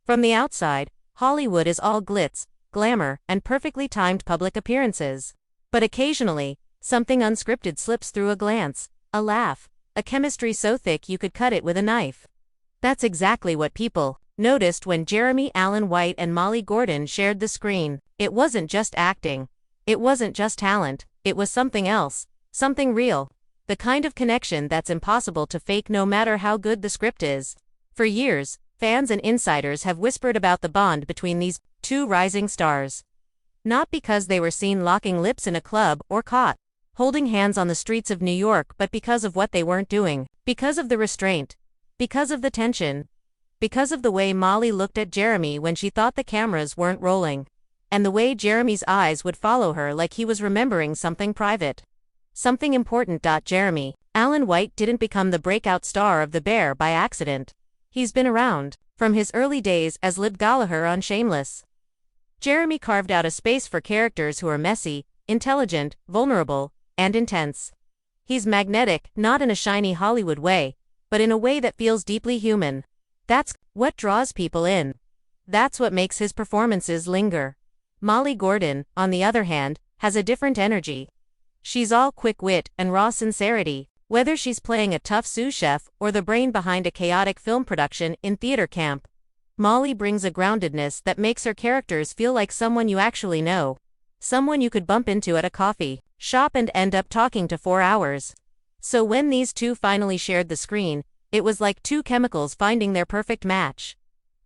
From the outside, Hollywood is all glitz, glamour, and perfectly timed public appearances. But occasionally, something unscripted slips through: a glance, a laugh, a chemistry so thick you could cut it with a knife. That's exactly what people noticed when Jeremy Allen White and Molly Gordon shared the screen. It wasn't just acting. It wasn't just talent. It was something else, something real. The kind of connection that's impossible to fake no matter how good the script is. For years, fans and insiders have whispered about the bond between these two rising stars. Not because they were seen locking lips in a club or caught holding hands on the streets of New York, but because of what they weren't doing, because of the restraint, because of the tension, because of the way Molly looked at Jeremy when she thought the cameras weren't rolling, and the way Jeremy's eyes would follow her like he was remembering something private, something important. Jeremy Allen White didn't become the breakout star of The Bear by accident. He's been around from his early days as Lib Gallagher on Shameless. Jeremy carved out a space for characters who are messy, intelligent, vulnerable, and intense. He's magnetic, not in a shiny Hollywood way, but in a way that feels deeply human. That's what draws people in. That's what makes his performances linger. Molly Gordon, on the other hand, has a different energy. She's all quick wit and raw sincerity, whether she's playing a tough sous chef or the brain behind a chaotic film production in theater camp. Molly brings a groundedness that makes her characters feel like someone you actually know. Someone you could bump into at a coffee shop and end up talking to for hours. So when these two finally shared the screen, it was like two chemicals finding their perfect match.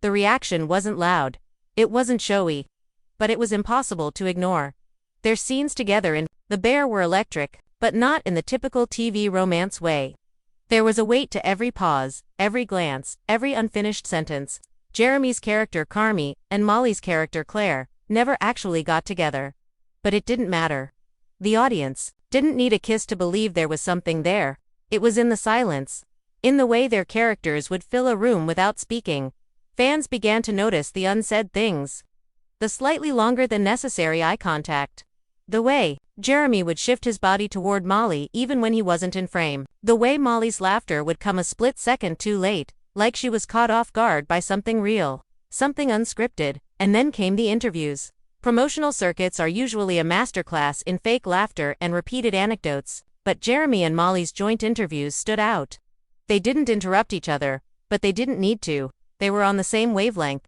The reaction wasn't loud. It wasn't showy. But it was impossible to ignore. Their scenes together in The Bear were electric, but not in the typical TV romance way. There was a weight to every pause, every glance, every unfinished sentence. Jeremy's character Carmy and Molly's character Claire never actually got together. But it didn't matter. The audience didn't need a kiss to believe there was something there. It was in the silence, in the way their characters would fill a room without speaking. Fans began to notice the unsaid things. The slightly longer than necessary eye contact. The way Jeremy would shift his body toward Molly even when he wasn't in frame. The way Molly's laughter would come a split second too late, like she was caught off guard by something real, something unscripted. And then came the interviews. Promotional circuits are usually a masterclass in fake laughter and repeated anecdotes, but Jeremy and Molly's joint interviews stood out. They didn't interrupt each other, but they didn't need to. They were on the same wavelength.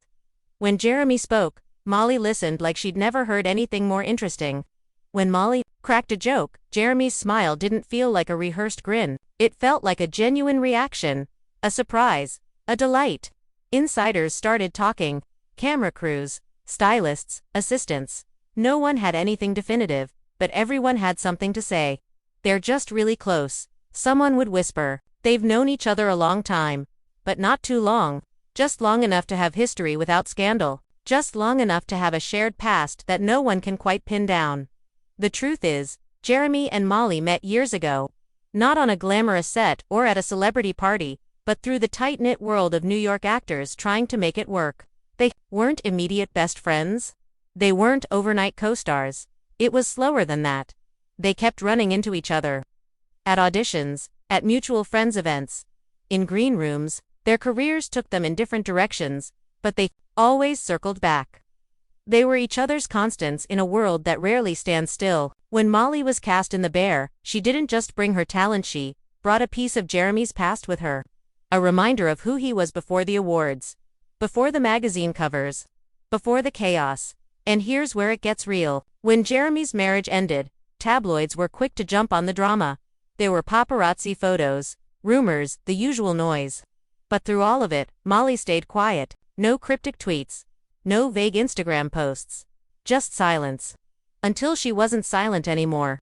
When Jeremy spoke, Molly listened like she'd never heard anything more interesting. When Molly cracked a joke, Jeremy's smile didn't feel like a rehearsed grin. It felt like a genuine reaction, a surprise, a delight. Insiders started talking, camera crews, stylists, assistants. No one had anything definitive, but everyone had something to say. They're just really close, someone would whisper. They've known each other a long time, but not too long. Just long enough to have history without scandal. Just long enough to have a shared past that no one can quite pin down. The truth is, Jeremy and Molly met years ago. Not on a glamorous set or at a celebrity party, but through the tight-knit world of New York actors trying to make it work. They weren't immediate best friends. They weren't overnight co-stars. It was slower than that. They kept running into each other. At auditions, at mutual friends events, in green rooms. Their careers took them in different directions, but they always circled back. They were each other's constants in a world that rarely stands still. When Molly was cast in The Bear, she didn't just bring her talent, she brought a piece of Jeremy's past with her. A reminder of who he was before the awards, before the magazine covers, before the chaos. And here's where it gets real. When Jeremy's marriage ended, tabloids were quick to jump on the drama. There were paparazzi photos, rumors, the usual noise. But through all of it, Molly stayed quiet. No cryptic tweets. No vague Instagram posts. Just silence. Until she wasn't silent anymore.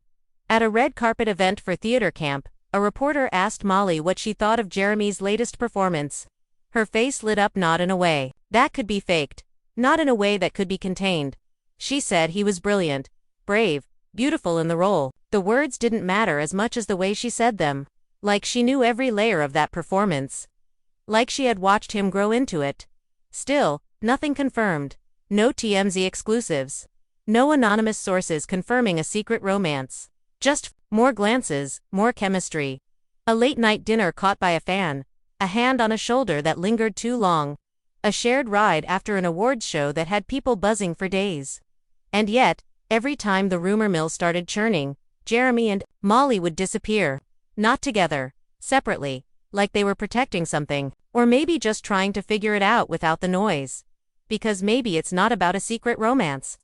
At a red carpet event for theater camp, a reporter asked Molly what she thought of Jeremy's latest performance. Her face lit up, not in a way that could be faked. Not in a way that could be contained. She said he was brilliant, brave, beautiful in the role. The words didn't matter as much as the way she said them. Like she knew every layer of that performance. Like she had watched him grow into it. Still, nothing confirmed. No TMZ exclusives. No anonymous sources confirming a secret romance. Just more glances, more chemistry. A late-night dinner caught by a fan. A hand on a shoulder that lingered too long. A shared ride after an awards show that had people buzzing for days. And yet, every time the rumor mill started churning, Carmy and Molly would disappear. Not together, separately, like they were protecting something, or maybe just trying to figure it out without the noise. Because maybe it's not about a secret romance.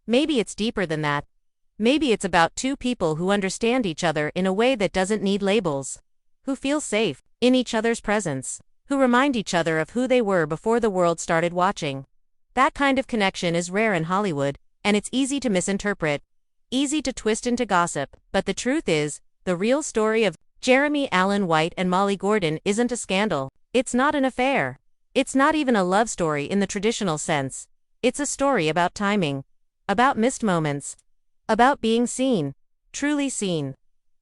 Maybe it's deeper than that. Maybe it's about two people who understand each other in a way that doesn't need labels. Who feel safe in each other's presence. Who remind each other of who they were before the world started watching. That kind of connection is rare in Hollywood, and it's easy to misinterpret. Easy to twist into gossip, but the truth is, the real story of Carmy Allen White and Molly Gordon isn't a scandal. It's not an affair. It's not even a love story in the traditional sense. It's a story about timing. About missed moments. About being seen. Truly seen.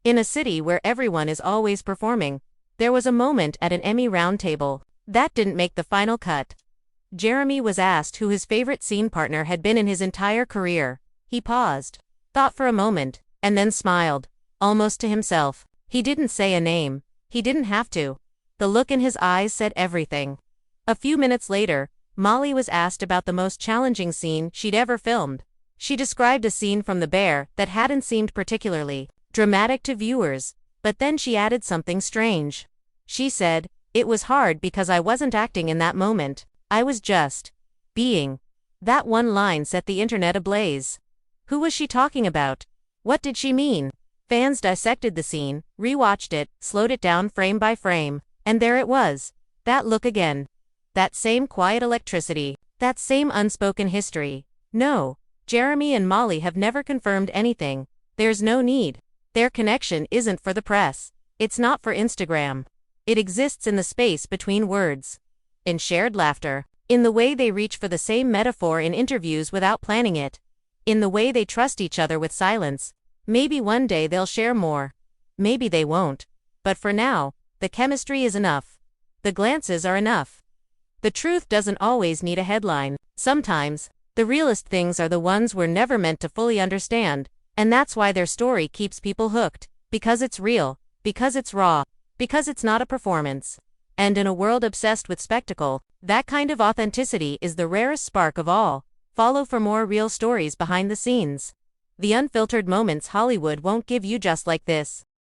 In a city where everyone is always performing, there was a moment at an Emmy roundtable that didn't make the final cut. Carmy was asked who his favorite scene partner had been in his entire career. He paused, thought for a moment, and then smiled, almost to himself. He didn't say a name. He didn't have to. The look in his eyes said everything. A few minutes later, Molly was asked about the most challenging scene she'd ever filmed. She described a scene from The Bear that hadn't seemed particularly dramatic to viewers, but then she added something strange. She said, "It was hard because I wasn't acting in that moment. I was just being." That one line set the internet ablaze. Who was she talking about? What did she mean? Fans dissected the scene, rewatched it, slowed it down frame by frame, and there it was. That look again. That same quiet electricity. That same unspoken history. No, Carmy and Molly have never confirmed anything. There's no need. Their connection isn't for the press. It's not for Instagram. It exists in the space between words. In shared laughter. In the way they reach for the same metaphor in interviews without planning it. In the way they trust each other with silence. Maybe one day they'll share more. Maybe they won't. But for now, the chemistry is enough. The glances are enough. The truth doesn't always need a headline. Sometimes, the realest things are the ones we're never meant to fully understand, and that's why their story keeps people hooked. Because it's real. Because it's raw. Because it's not a performance. And in a world obsessed with spectacle, that kind of authenticity is the rarest spark of all. Follow for more real stories behind the scenes. The unfiltered moments Hollywood won't give you just like this.